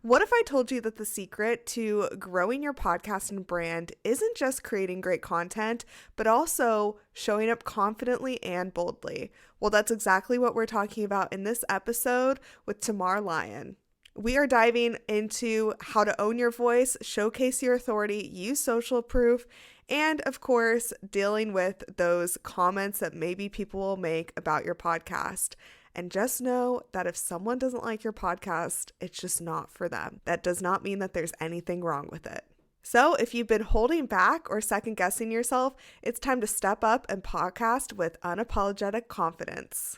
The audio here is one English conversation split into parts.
What if I told you that the secret to growing your podcast and brand isn't just creating great content, but also showing up confidently and boldly? Well, that's exactly what we're talking about in this episode with Tamar Lyons. We are diving into how to own your voice, showcase your authority, use social proof, and of course, dealing with those comments that maybe people will make about your podcast. And just know that if someone doesn't like your podcast, it's just not for them. That does not mean that there's anything wrong with it. So if you've been holding back or second guessing yourself, it's time to step up and podcast with Unapologetic Confidence.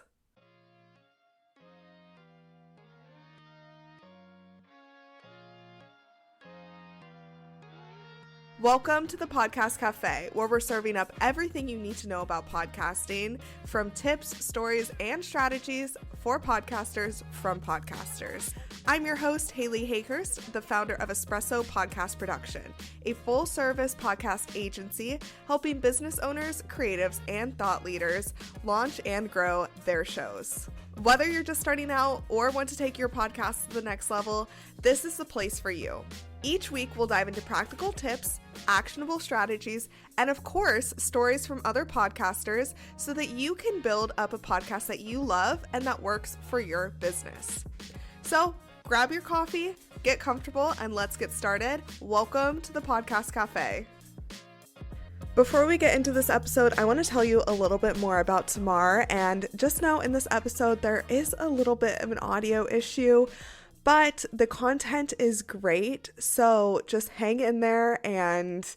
Welcome to the Podcast Café, where we're serving up everything you need to know about podcasting, from tips, stories, and strategies for podcasters from podcasters. I'm your host, Haley Hayhurst, the founder of Espresso Podcast Production, a full-service podcast agency helping business owners, creatives, and thought leaders launch and grow their shows. Whether you're just starting out or want to take your podcast to the next level, this is the place for you. Each week, we'll dive into practical tips, actionable strategies, and of course, stories from other podcasters so that you can build up a podcast that you love and that works for your business. So grab your coffee, get comfortable, and let's get started. Welcome to the Podcast Cafe. Before we get into this episode, I want to tell you a little bit more about Tamar. And just know in this episode, there is a little bit of an audio issue, but the content is great. So just hang in there and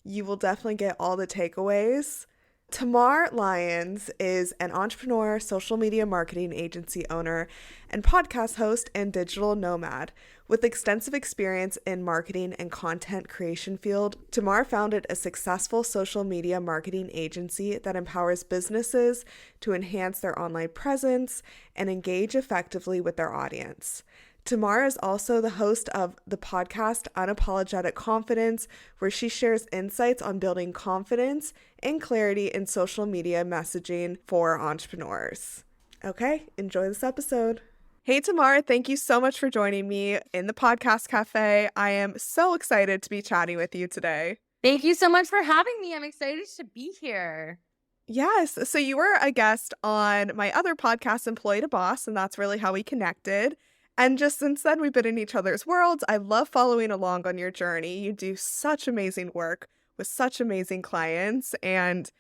you will definitely get all the takeaways. Tamar Lyons is an entrepreneur, social media marketing agency owner, and podcast host and digital nomad. With extensive experience in marketing and content creation field, Tamar founded a successful social media marketing agency that empowers businesses to enhance their online presence and engage effectively with their audience. Tamar is also the host of the podcast Unapologetic Confidence, where she shares insights on building confidence and clarity in social media messaging for entrepreneurs. Okay, enjoy this episode. Hey, Tamar, thank you so much for joining me in the Podcast Cafe. I am so excited to be chatting with you today. Thank you so much for having me. I'm excited to be here. Yes, so you were a guest on my other podcast, Employee to Boss, and that's really how we connected. And just since then, we've been in each other's worlds. I love following along on your journey. You do such amazing work with such amazing clients, and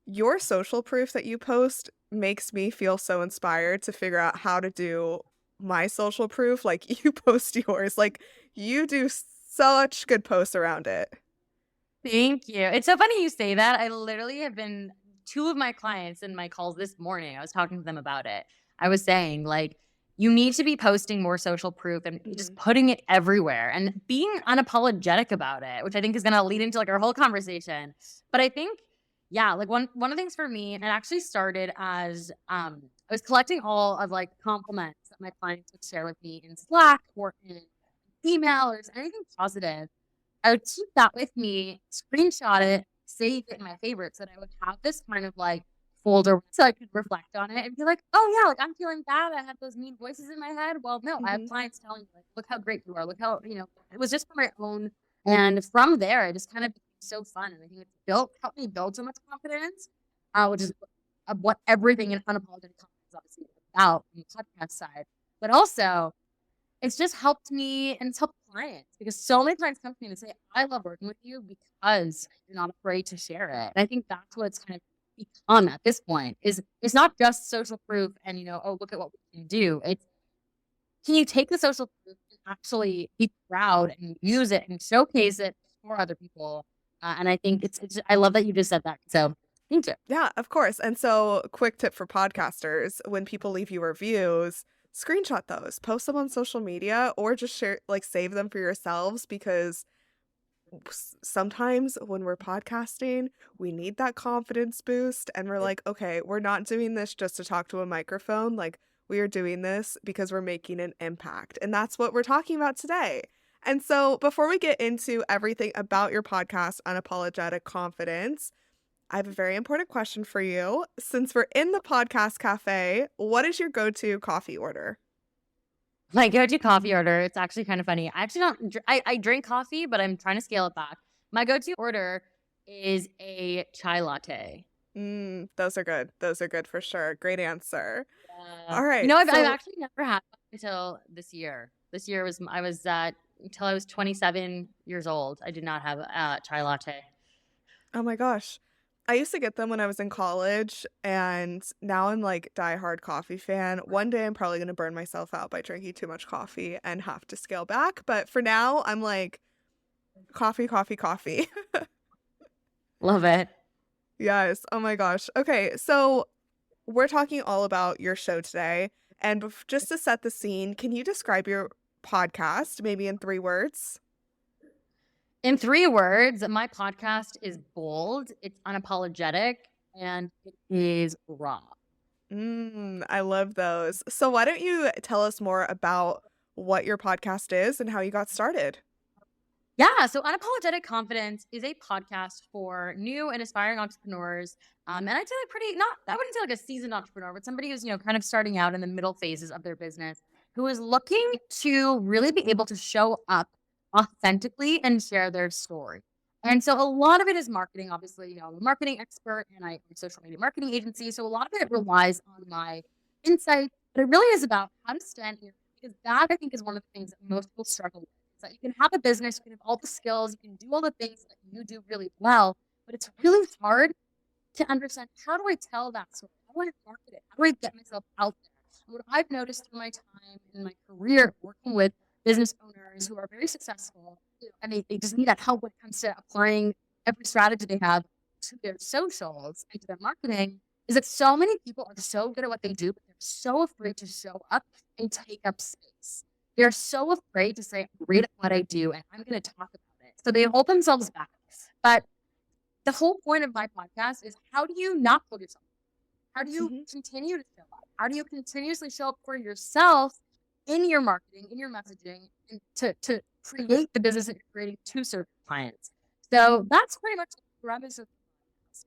your social proof that you post makes me feel so inspired to figure out how to do my social proof like you post yours. Like, you do such good posts around it. Thank you. It's so funny you say that. I literally have been, two of my clients in my calls this morning, I was talking to them about it. I was saying, like, you need to be posting more social proof and just putting it everywhere and being unapologetic about it, which I think is going to lead into like our whole conversation. But I think, yeah, like one of the things for me, and it actually started as I was collecting all of like compliments that my clients would share with me in Slack or in email or anything positive. I would keep that with me, screenshot it, save it in my favorites, and I would have this kind of like folder so I could reflect on it and be like, oh yeah, like I'm feeling bad. I had those mean voices in my head. Well, no, I have clients telling me like, look how great you are. Look how, it was just for my own. And from there, it just kind of became so fun. And I think it's helped me build so much confidence, which is what everything in Unapologetic Confidence is obviously about on the podcast side. But also, it's just helped me and it's helped clients because so many clients come to me and say, I love working with you because you're not afraid to share it. And I think that's what it's kind of become at this point is it's not just social proof and oh, look at what we can do. It's, can you take the social proof and actually be proud and use it and showcase it for other people? And I think it's I love that you just said that. So thank you. Yeah, of course. And so quick tip for podcasters, when people leave you reviews, screenshot those, post them on social media, or just share, like save them for yourselves, because sometimes when we're podcasting, we need that confidence boost and we're like, okay, we're not doing this just to talk to a microphone. Like, we are doing this because we're making an impact. And that's what we're talking about today. And so before we get into everything about your podcast, Unapologetic Confidence, I have a very important question for you. Since we're in the Podcast Cafe, what is your go-to coffee order? My go-to coffee order, it's actually kind of funny. I actually don't, I drink coffee, but I'm trying to scale it back. My go-to order is a chai latte. Those are good. Those are good for sure. Great answer. Yeah. All right. I've So, actually never had one until this year. This year I was until I was 27 years old. I did not have a chai latte. oh my gosh. I used to get them when I was in college, and now I'm like diehard coffee fan. One day I'm probably going to burn myself out by drinking too much coffee and have to scale back. But for now, I'm like coffee, coffee, coffee. Love it. Yes. Oh my gosh. Okay. So we're talking all about your show today. And just to set the scene, can you describe your podcast maybe in 3 words? In 3 words, my podcast is bold, it's unapologetic, and it is raw. I love those. So why don't you tell us more about what your podcast is and how you got started? Yeah, so Unapologetic Confidence is a podcast for new and aspiring entrepreneurs. And I'd say I wouldn't say like a seasoned entrepreneur, but somebody who's, kind of starting out in the middle phases of their business, who is looking to really be able to show up authentically and share their story. And so a lot of it is marketing. Obviously, I'm a marketing expert and I'm a social media marketing agency. So a lot of it relies on my insight, but it really is about how to stand here, because that I think is one of the things that most people struggle with. Is that you can have a business, you can have all the skills, you can do all the things that you do really well, but it's really hard to understand, how do I tell that story? How do I market it? How do I get myself out there? And what I've noticed through my time in my career working with business owners who are very successful, and they just need that help when it comes to applying every strategy they have to their socials and to their marketing, is that so many people are so good at what they do, but they're so afraid to show up and take up space. They're so afraid to say, I'm great at what I do and I'm going to talk about it. So they hold themselves back. But the whole point of my podcast is, how do you not hold yourself? How do you continue to show up? How do you continuously show up for yourself in your marketing, in your messaging, and to create the business that you're creating to serve clients? So that's pretty much the premise of the podcast.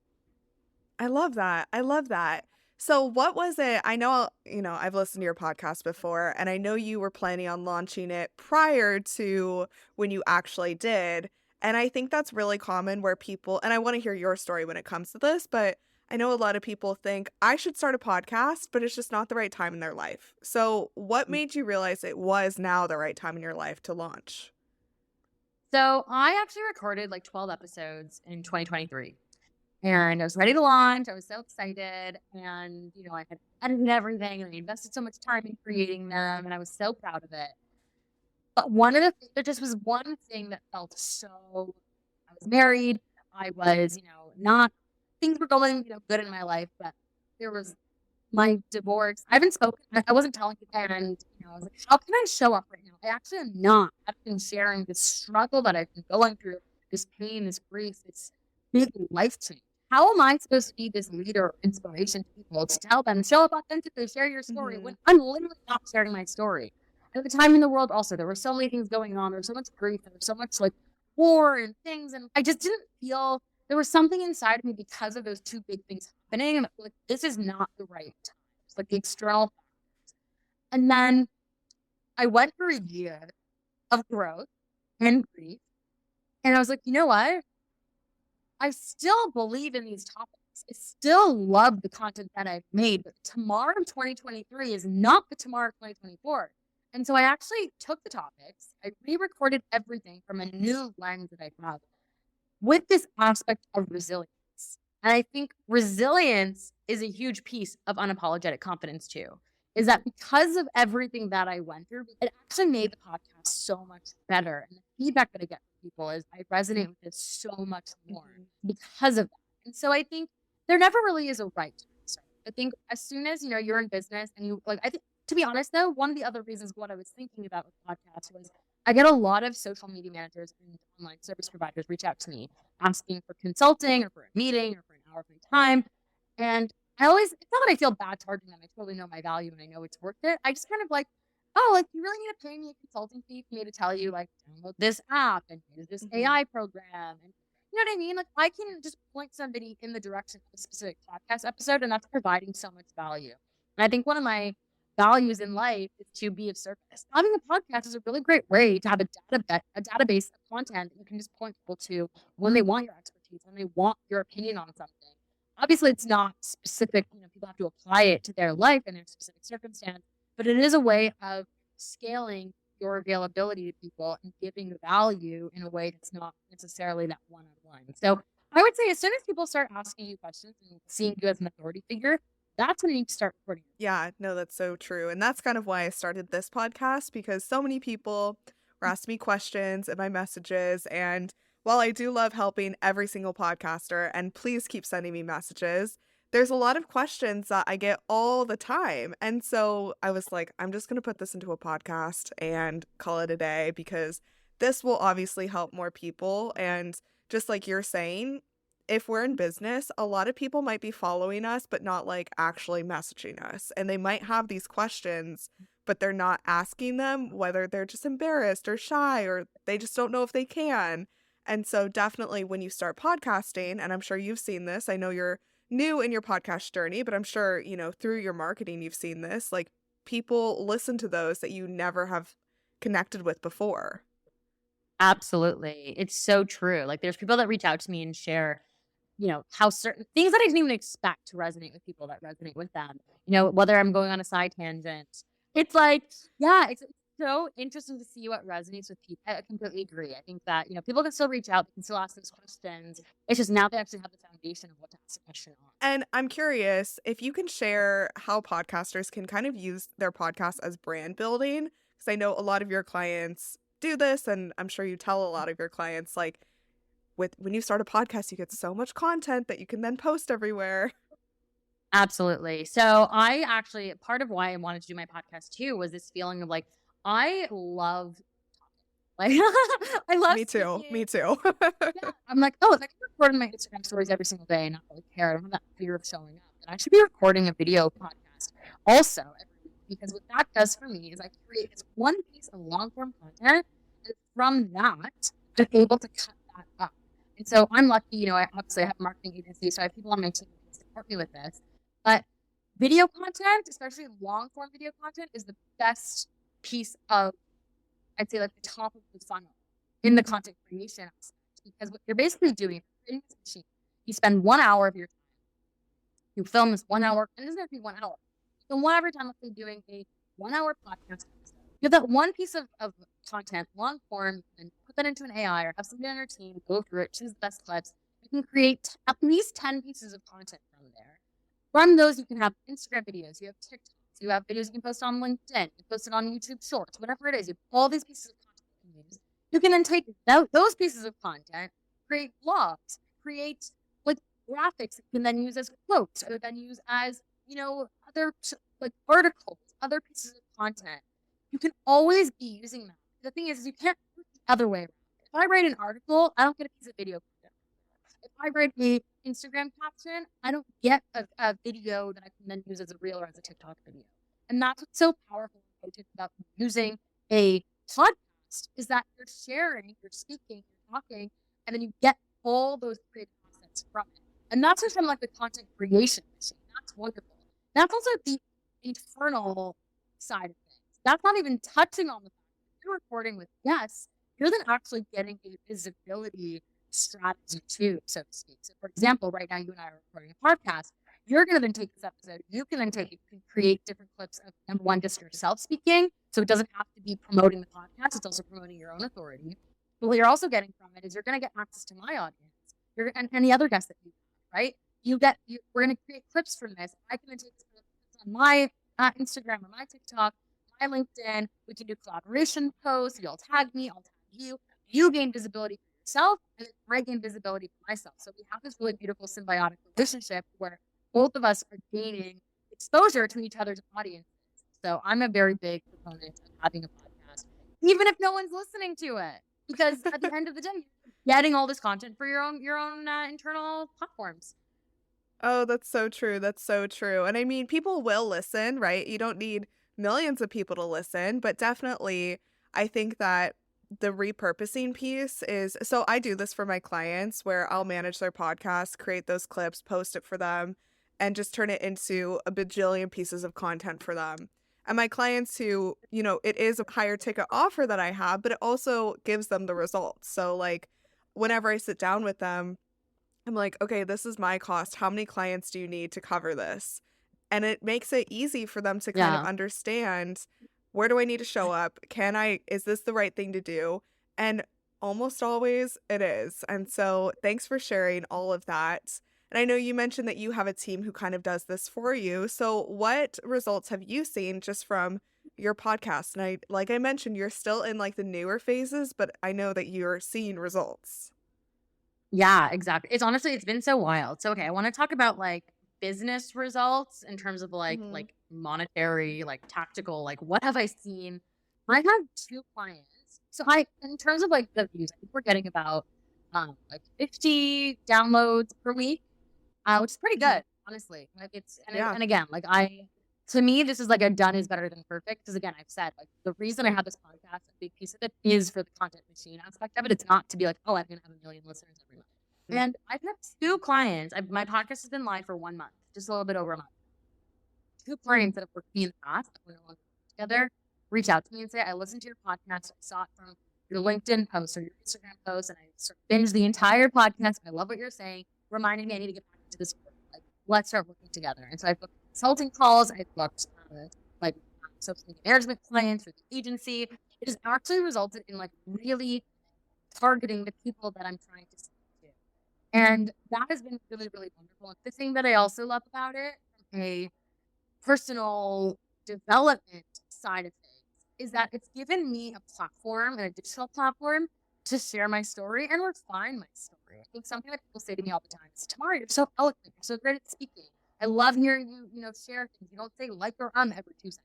I love that. I love that. So what was it? I know, I've listened to your podcast before, and I know you were planning on launching it prior to when you actually did. And I think that's really common where people, and I want to hear your story when it comes to this, but I know a lot of people think I should start a podcast, but it's just not the right time in their life. So what made you realize it was now the right time in your life to launch? So I actually recorded like 12 episodes in 2023. And I was ready to launch. I was so excited. And, I had edited everything and I invested so much time in creating them. And I was so proud of it. But there just was one thing that felt so, I was married. I was, not, things were going, good in my life. But there was my divorce. I haven't spoken. I wasn't telling you. And, I was like, how can I show up right now? I actually am not. I've been sharing this struggle that I've been going through, this pain, this grief, this big life change. How am I supposed to be this leader or inspiration to people, to tell them, show up authentically, share your story, when I'm literally not sharing my story? At the time in the world also, there were so many things going on. There was so much grief. There was so much like war and things. And I just didn't feel, there was something inside of me because of those two big things happening. And I feel like this is not the right time. It's like the external factors. And then I went through a year of growth and grief. And I was like, you know what? I still believe in these topics. I still love the content that I've made, but Tamar of 2023 is not the Tamar of 2024. And so I actually took the topics, I re-recorded everything from a new lens that I have with this aspect of resilience. And I think resilience is a huge piece of unapologetic confidence too, is that because of everything that I went through, it actually made the podcast so much better. And the feedback that I get from people is I resonate with this so much more because of that. And so I think there never really is a right answer. I think as soon as, you're in business and I think, to be honest though, one of the other reasons what I was thinking about with the podcast was I get a lot of social media managers and online service providers reach out to me asking for consulting or for a meeting or for an hour of my time. And it's not that I feel bad charging them. I totally know my value and I know it's worth it. I just kind of you really need to pay me a consulting fee for me to tell you, download this app and use this AI program. And you know what I mean? I can just point somebody in the direction of a specific podcast episode, and that's providing so much value. And I think one of my values in life is to be of service. Having a podcast is a really great way to have a database of content that you can just point people to when they want your expertise, when they want your opinion on something. Obviously, it's not specific. People have to apply it to their life and their specific circumstance, but it is a way of scaling your availability to people and giving value in a way that's not necessarily that one-on-one. So I would say as soon as people start asking you questions and seeing you as an authority figure, that's when you need to start recording. Yeah, no, that's so true. And that's kind of why I started this podcast, because so many people were asking me questions in my messages. And while I do love helping every single podcaster, and please keep sending me messages, there's a lot of questions that I get all the time. And so I was like, I'm just going to put this into a podcast and call it a day, because this will obviously help more people. And just like you're saying, if we're in business, a lot of people might be following us, but not like actually messaging us. And they might have these questions, but they're not asking them, whether they're just embarrassed or shy, or they just don't know if they can. And so definitely when you start podcasting, and I'm sure you've seen this, I know you're new in your podcast journey, but I'm sure, through your marketing, you've seen this, like people listen to those that you never have connected with before. Absolutely. It's so true. Like there's people that reach out to me and share how certain things that I didn't even expect to resonate with people that resonate with them. Whether I'm going on a side tangent. It's like, yeah, it's so interesting to see what resonates with people. I completely agree. I think that, people can still reach out, they can still ask those questions. It's just now they actually have the foundation of what to ask a question on. And I'm curious if you can share how podcasters can kind of use their podcast as brand building, because I know a lot of your clients do this, and I'm sure you tell a lot of your clients, like, when you start a podcast, you get so much content that you can then post everywhere. Absolutely. So I actually, part of why I wanted to do my podcast too was this feeling of like, I love talking. Like, I love Me too. speaking. Me too. Yeah. I'm like, if I can record my Instagram stories every single day and not really care, I don't have that fear of showing up, then I should be recording a video podcast also every week, because what that does for me is I create this one piece of long form content, and from that, I'm able to cut that up. And so I'm lucky, I obviously have a marketing agency, so I have people on my team who can support me with this. But video content, especially long form video content, is the best piece of, I'd say, like the top of the funnel in the content creation aspect. Because what you're basically doing, creating this machine, you spend 1 hour of your time, you film this 1 hour, and it doesn't have to be 1 hour. You film one every time, let's say doing a 1 hour podcast episode. You have that one piece of content, long form, and put that into an AI or have somebody on your team go through it, choose the best clips. You can create at least 10 pieces of content from there. From those, you can have Instagram videos, you have TikToks, you have videos you can post on LinkedIn, you post it on YouTube Shorts, whatever it is. You have all these pieces of content you can use. You can then take those pieces of content, create blogs, create like graphics that you can then use as quotes, or then use as, other like articles, other pieces of content. You can always be using them. The thing is you can't do it the other way around. If I write an article, I don't get a piece of video content. If I write an Instagram caption, I don't get a video that I can then use as a reel or as a TikTok video. And that's what's so powerful about using a podcast, is that you're sharing, you're speaking, you're talking, and then you get all those creative assets from it. And that's just from like the content creation machine. That's wonderful. That's also the internal side of things. That's not even touching on the fact that you're recording with guests. You're then actually getting a visibility strategy too, so to speak. So for example, right now you and I are recording a podcast. You're going to then take this episode. You can create different clips of, number one, just yourself speaking. So it doesn't have to be promoting the podcast. It's also promoting your own authority. But what you're also getting from it is you're going to get access to my audience and any other guests that you have, right? We're going to create clips from this. I can then take this on my Instagram or my TikTok, my LinkedIn. We can do collaboration posts. You'll tag me. I'll tag you. You gain visibility for yourself, and then I gain visibility for myself. So we have this really beautiful symbiotic relationship where both of us are gaining exposure to each other's audiences. So I'm a very big proponent of having a podcast, even if no one's listening to it, because at the end of the day, you're getting all this content for your own internal platforms. Oh, that's so true. That's so true. And I mean, people will listen, right? You don't need millions of people to listen, but definitely I think that the repurposing piece is, so I do this for my clients where I'll manage their podcast, create those clips, post it for them, and just turn it into a bajillion pieces of content for them. And my clients who, it is a higher ticket offer that I have, but it also gives them the results. So like whenever I sit down with them, I'm like, okay, this is my cost. How many clients do you need to cover this? And it makes it easy for them to kind of Yeah. understand, where do I need to show up? Is this the right thing to do? And almost always it is. And so thanks for sharing all of that. And I know you mentioned that you have a team who kind of does this for you. So what results have you seen just from your podcast? And like I mentioned, you're still in like the newer phases, but I know that you're seeing results. Yeah, exactly. It's been so wild. So, okay, I want to talk about like business results in terms of Hmm. like monetary, like tactical, like what have I seen? I have 2 clients. So in terms of like the views, I think we're getting about like 50 downloads per week, which is pretty Hmm. good, honestly. Like Yeah. and again, like to me, this is like a done is better than perfect. Because again, I've said like the reason I have this podcast, a big piece of it is for the content machine aspect of it. It's not to be like, oh, I'm gonna have 1 million listeners every month. Mhm. And I've had 2 clients. My podcast has been live for 1 month, just a little bit over a month. 2 clients that have worked with me in the past that we're no longer together reach out to me and say, I listened to your podcast. I saw it from your LinkedIn post or your Instagram post, and I sort of binged the entire podcast. I love what you're saying. Reminded me I need to get back into this work. Like, let's start working together. And so I've booked consulting calls. I've booked like social media management clients for the agency. It has actually resulted in like really targeting the people that I'm trying to speak to. And that has been really, really wonderful. And the thing that I also love about it, from a personal development side of things, is that it's given me a platform, an additional platform to share my story and refine my story. I think something that people say to me all the time is, Tamar, you're so eloquent. You're so great at speaking. I love hearing you, share things. You don't say like or every 2 seconds.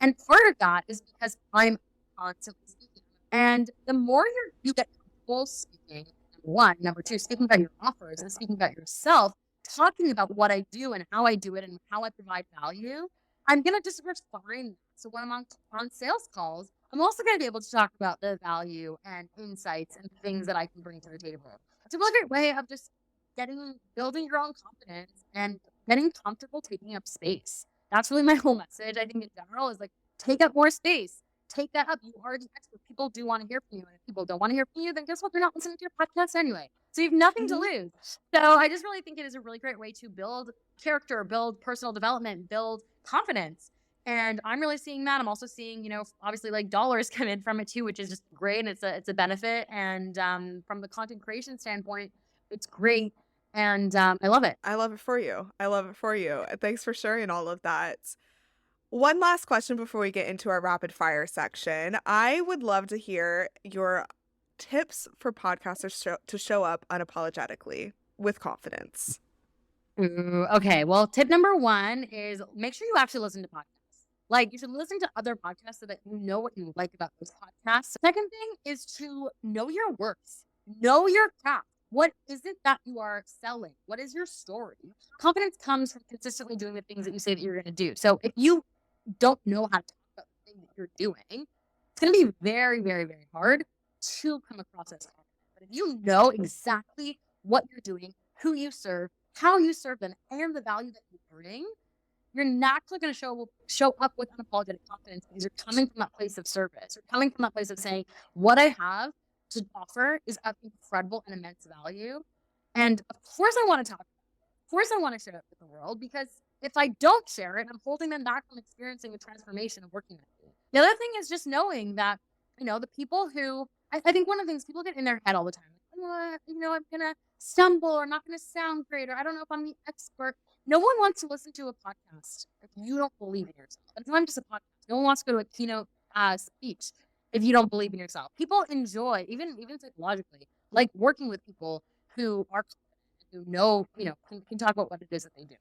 And part of that is because I'm constantly speaking. And the more you get comfortable speaking, number one, number two, speaking about your offers and speaking about yourself, talking about what I do and how I do it and how I provide value, I'm going to just refine that. So when I'm on sales calls, I'm also going to be able to talk about the value and insights and things that I can bring to the table. It's a really great way of just building your own confidence and getting comfortable taking up space. That's really my whole message. I think in general is like, take up more space. Take that up. You are the expert. People do want to hear from you. And if people don't want to hear from you, then guess what? They're not listening to your podcast anyway. So you have nothing to Hmm. lose. So I just really think it is a really great way to build character, build personal development, build confidence. And I'm really seeing that. I'm also seeing, obviously like dollars come in from it too, which is just great. And it's a benefit. And from the content creation standpoint, it's great. And I love it. I love it for you. I love it for you. Thanks for sharing all of that. One last question before we get into our rapid fire section. I would love to hear your tips for podcasters to show up unapologetically with confidence. Ooh, okay. Well, tip number 1 is make sure you actually listen to podcasts. Like, you should listen to other podcasts so that you know what you like about those podcasts. Second thing is to know your worth, know your craft. What is it that you are selling? What is your story? Confidence comes from consistently doing the things that you say that you're going to do. So if you don't know how to talk about the thing that you're doing, it's going to be very, very, very hard to come across as confident. But if you know exactly what you're doing, who you serve, how you serve them, and the value that you bring, you're naturally going to show up with unapologetic confidence because you're coming from that place of service. You're coming from that place of saying, what I have to offer is of incredible and immense value. And of course I want to talk about it. Of course I want to share it with the world, because if I don't share it, I'm holding them back from experiencing the transformation of working with you. The other thing is just knowing that, the people who, I think one of the things people get in their head all the time, like, I'm going to stumble, or I'm not going to sound great, or I don't know if I'm the expert. No one wants to listen to a podcast if you don't believe in yourself. It's not just a podcast. No one wants to go to a keynote speech if you don't believe in yourself. People enjoy, even psychologically, like working with people who are confident, who know, can talk about what it is that they do.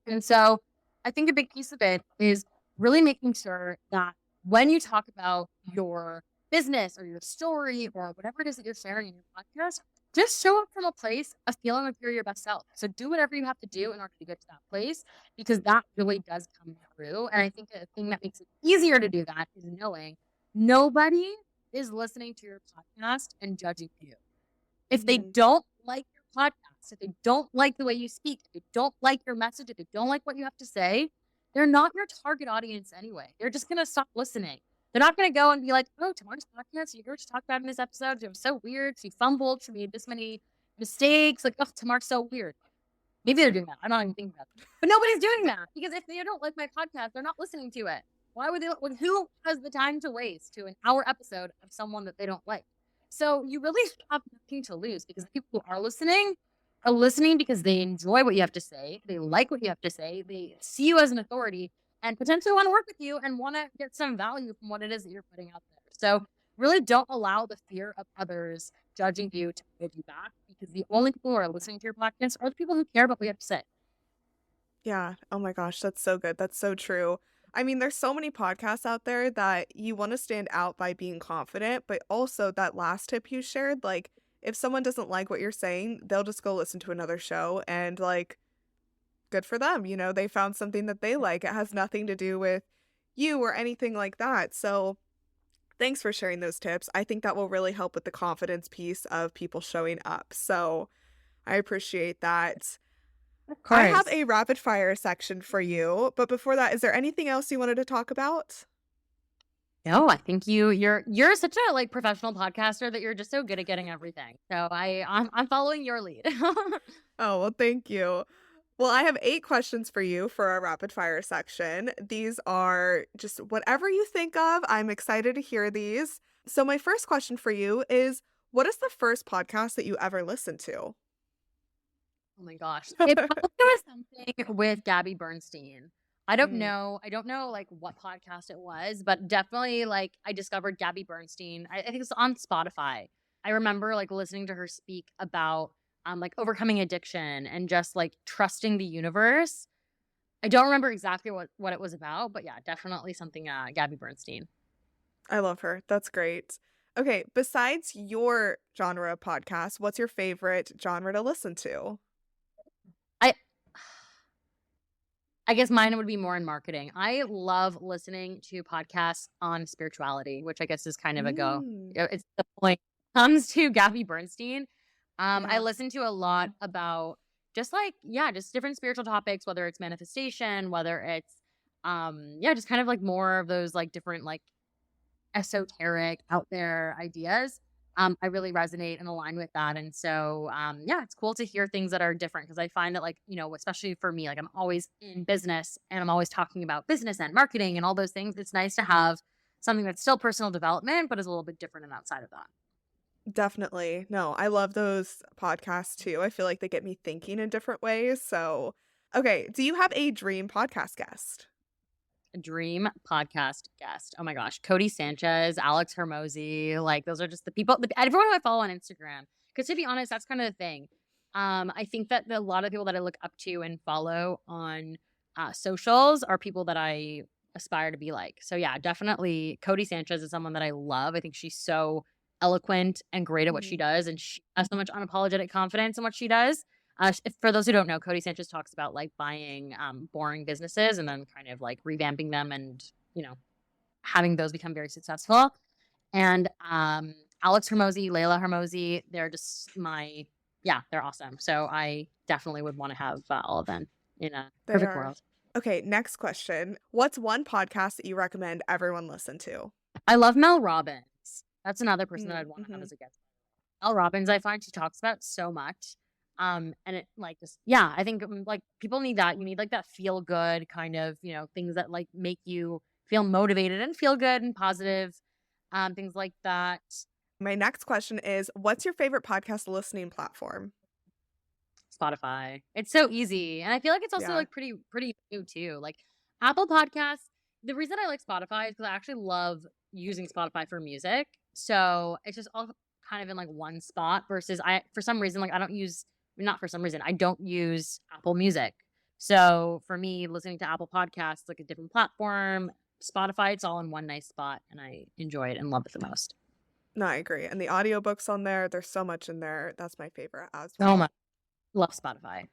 And so I think a big piece of it is really making sure that when you talk about your business or your story or whatever it is that you're sharing in your podcast, just show up from a place of feeling like you're your best self. So do whatever you have to do in order to get to that place, because that really does come through. And I think the thing that makes it easier to do that is knowing nobody is listening to your podcast and judging you. If they don't like your podcast, if they don't like the way you speak, if they don't like your message, if they don't like what you have to say, they're not your target audience anyway. They're just going to stop listening. They're not going to go and be like, oh, Tamar's podcast, you heard what you talked about in this episode. It was so weird. She fumbled. She made this many mistakes. Like, oh, Tamar's so weird. Maybe they're doing that. I'm not even thinking about it. But nobody's doing that because if they don't like my podcast, they're not listening to it. Why would they? Who has the time to waste to an hour episode of someone that they don't like? So you really have nothing to lose because the people who are listening because they enjoy what you have to say. They like what you have to say. They see you as an authority and potentially want to work with you and want to get some value from what it is that you're putting out there. So really don't allow the fear of others judging you to hold you back because the only people who are listening to your podcast are the people who care about what you have to say. Yeah. Oh my gosh, that's so good. That's so true. I mean, there's so many podcasts out there that you want to stand out by being confident, but also that last tip you shared, like if someone doesn't like what you're saying, they'll just go listen to another show and like good for them. You know, they found something that they like. It has nothing to do with you or anything like that. So thanks for sharing those tips. I think that will really help with the confidence piece of people showing up. So I appreciate that. Of I have course. a rapid fire section for you, but before that, is there anything else you wanted to talk about? No, I think you're such a like professional podcaster that you're just so good at getting everything. So I'm following your lead. Oh, well, thank you. Well, I have 8 questions for you for our rapid fire section. These are just whatever you think of. I'm excited to hear these. So, my first question for you is, what is the first podcast that you ever listened to? Oh my gosh. It probably was something with Gabby Bernstein. I don't Mm, know. I don't know like what podcast it was, but definitely like I discovered Gabby Bernstein. I think it's on Spotify. I remember like listening to her speak about like overcoming addiction and just like trusting the universe. I don't remember exactly what it was about, but yeah, definitely something Gabby Bernstein. I love her. That's great. Okay, besides your genre of podcast, what's your favorite genre to listen to? I I guess mine would be more in marketing. I love listening to podcasts on spirituality, which I guess is kind of a go. Mm, It's the point. Comes to Gabby Bernstein. I yeah. listen to a lot about just like, yeah, just different spiritual topics, whether it's manifestation, whether it's, yeah, just kind of like more of those like different like esoteric out there ideas. I really resonate and align with that. And so, yeah, it's cool to hear things that are different because I find that, like, you know, especially for me, like I'm always in business and I'm always talking about business and marketing and all those things. It's nice to have something that's still personal development, but is a little bit different and outside of that. Definitely. No, I love those podcasts too. I feel like they get me thinking in different ways. So, okay, do you have a dream podcast guest? A dream podcast guest. Oh my gosh. Cody Sanchez, Alex Hermosi. Like, those are just the people, everyone who I follow on Instagram. Because to be honest, that's kind of the thing. I think that a lot of people that I look up to and follow on socials are people that I aspire to be like. So yeah, definitely Cody Sanchez is someone that I love. I think she's so eloquent and great at what she Mhm. does, and she has so much unapologetic confidence in what she does. For those who don't know, Cody Sanchez talks about like buying boring businesses and then kind of like revamping them and, you know, having those become very successful. And Alex Hermosi, Layla Hermosi, they're just yeah, they're awesome. So I definitely would want to have all of them in a They perfect are. world. Okay, next question. What's one podcast that you recommend everyone listen to? I love Mel Robbins. That's another person that I'd want to have Mm-hmm. as a guest. Mel Robbins, I find she talks about so much. And it like just, yeah, I think like people need that. You need like that feel good kind of, you know, things that like make you feel motivated and feel good and positive, things like that. My next question is, what's your favorite podcast listening platform? Spotify. It's so easy. And I feel like it's also Yeah. like pretty new too. Like Apple Podcasts, the reason I like Spotify is because I actually love using Spotify for music. So it's just all kind of in like one spot versus for some reason, like I don't use, not for some reason, I don't use Apple Music. So for me, listening to Apple Podcasts, like a different platform, Spotify, it's all in one nice spot and I enjoy it and love it the most. No, I agree. And the audiobooks on there, there's so much in there. That's my favorite as So well. much. Love Spotify.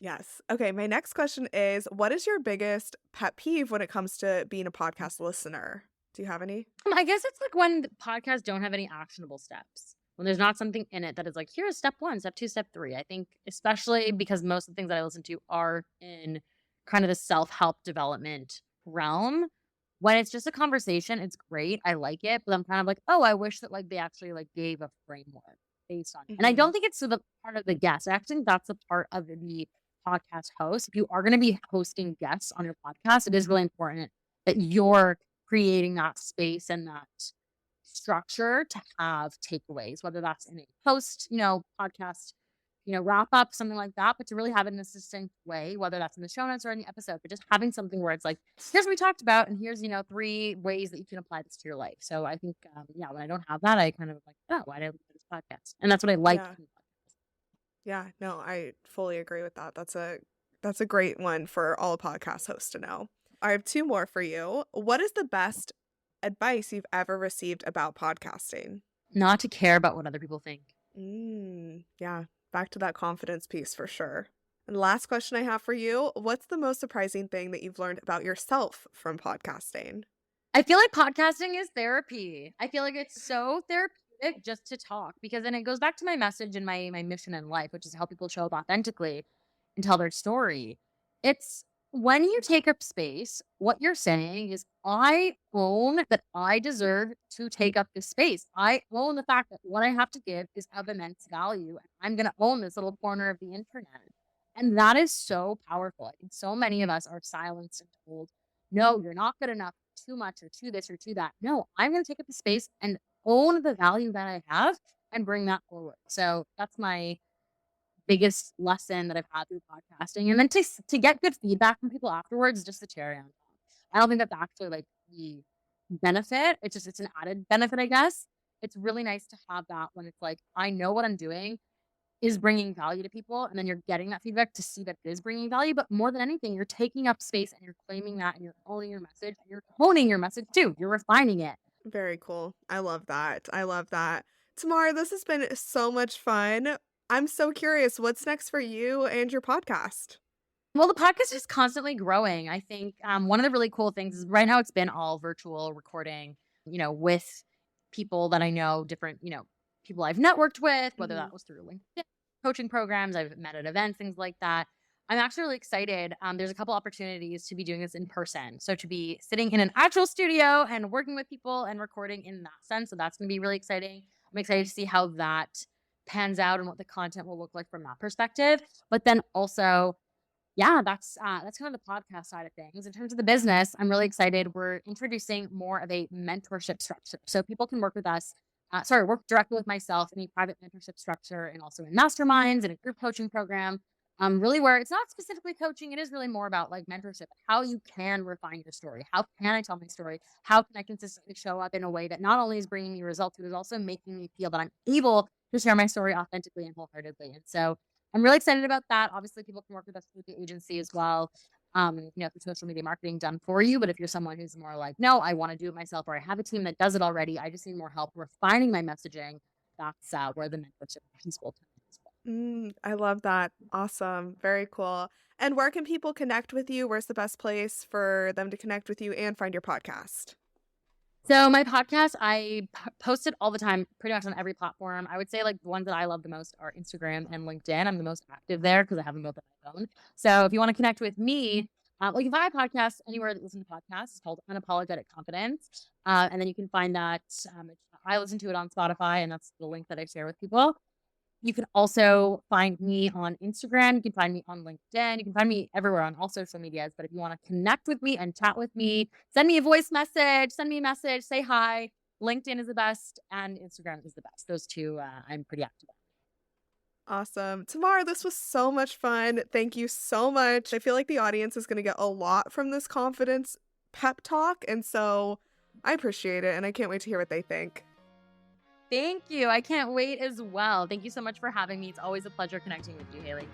Yes. Okay, my next question is, what is your biggest pet peeve when it comes to being a podcast listener? Do you have any? I guess it's like when the podcasts don't have any actionable steps. When there's not something in it that is like, here's step 1, step 2, step 3. I think especially because most of the things that I listen to are in kind of the self-help development realm. When it's just a conversation, it's great. I like it, but I'm kind of like, oh, I wish that like they actually like gave a framework based on it. And I Hmm. don't think it's the part of the guest. I actually think that's a part of the podcast host. If you are going to be hosting guests on your podcast, it is really important that you're creating that space and that structure to have takeaways, whether that's in a post, podcast, wrap up, something like that, but to really have it in a succinct way, whether that's in the show notes or in the episode, but just having something where it's like, here's what we talked about, and here's, 3 ways that you can apply this to your life. So I think, when I don't have that, I kind of like, oh, why did I do this podcast? And that's what I like. Yeah. Yeah, no, I fully agree with that. That's a great one for all podcast hosts to know. I have 2 more for you. What is the best advice you've ever received about podcasting? Not to care about what other people think. Yeah, back to that confidence piece for sure. And last question I have for you, what's the most surprising thing that you've learned about yourself from podcasting? I feel like podcasting is therapy. I feel like it's so therapeutic just to talk, because then it goes back to my message and my mission in life, which is to help people show up authentically and tell their story. It's when you take up space, what you're saying is, I own that I deserve to take up this space. I own the fact that what I have to give is of immense value. And I'm going to own this little corner of the internet. And that is so powerful. I think so many of us are silenced and told, no, you're not good enough, too much, or too this or too that. No, I'm going to take up the space and own the value that I have and bring that forward. So that's my biggest lesson that I've had through podcasting. And then to get good feedback from people afterwards, just the cherry on top. I don't think that's actually like the benefit. It's an added benefit, I guess. It's really nice to have that when it's like, I know what I'm doing is bringing value to people, and then you're getting that feedback to see that it is bringing value. But more than anything, you're taking up space and you're claiming that, and you're owning your message, and you're honing your message too. You're refining it. Very cool. I love that. I love that. Tamar, this has been so much fun. I'm so curious, what's next for you and your podcast? Well, the podcast is constantly growing. I think one of the really cool things is right now it's been all virtual recording, with people that I know, different, people I've networked with, whether Mhm. that was through LinkedIn, coaching programs, I've met at events, things like that. I'm actually really excited. There's a couple opportunities to be doing this in person. So to be sitting in an actual studio and working with people and recording in that sense. So that's going to be really exciting. I'm excited to see how that pans out and what the content will look like from that perspective. But then also, yeah, that's kind of the podcast side of things. In terms of the business, I'm really excited. We're introducing more of a mentorship structure. So people can work with us, work directly with myself in a private mentorship structure, and also in masterminds and a group coaching program. Really where it's not specifically coaching, it is really more about like mentorship, how you can refine your story. How can I tell my story? How can I consistently show up in a way that not only is bringing me results, but is also making me feel that I'm able to share my story authentically and wholeheartedly. And so I'm really excited about that. Obviously, people can work with us through the agency as well. Through social media marketing done for you. But if you're someone who's more like, no, I want to do it myself, or I have a team that does it already, I just need more help refining my messaging. That's where the mentorship piece will come in as well. I love that. Awesome. Very cool. And where can people connect with you? Where's the best place for them to connect with you and find your podcast? So my podcast, I post it all the time, pretty much on every platform. I would say like the ones that I love the most are Instagram and LinkedIn. I'm the most active there because I have them both on my phone. So if you want to connect with me, you can find my podcast anywhere that you listen to podcasts. It's called Unapologetic Confidence. And then you can find that. I listen to it on Spotify, and that's the link that I share with people. You can also find me on Instagram. You can find me on LinkedIn. You can find me everywhere on all social medias. But if you want to connect with me and chat with me, send me a voice message, send me a message, say hi. LinkedIn is the best and Instagram is the best. Those two I'm pretty active on. Awesome. Tamar, this was so much fun. Thank you so much. I feel like the audience is going to get a lot from this confidence pep talk. And so I appreciate it. And I can't wait to hear what they think. Thank you. I can't wait as well. Thank you so much for having me. It's always a pleasure connecting with you, Haley.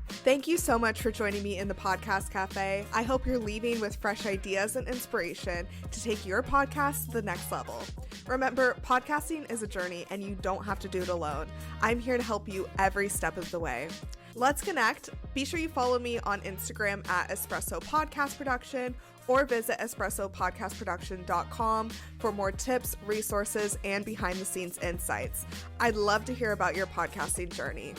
Thank you so much for joining me in the Podcast Cafe. I hope you're leaving with fresh ideas and inspiration to take your podcast to the next level. Remember, podcasting is a journey and you don't have to do it alone. I'm here to help you every step of the way. Let's connect. Be sure you follow me on Instagram at Espresso Podcast Production or visit espressopodcastproduction.com for more tips, resources, and behind the scenes insights. I'd love to hear about your podcasting journey.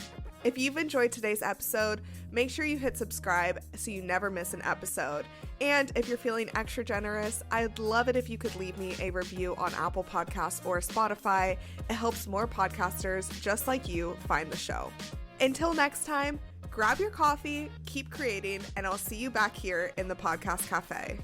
If you've enjoyed today's episode, make sure you hit subscribe so you never miss an episode. And if you're feeling extra generous, I'd love it if you could leave me a review on Apple Podcasts or Spotify. It helps more podcasters just like you find the show. Until next time, grab your coffee, keep creating, and I'll see you back here in the Podcast Café.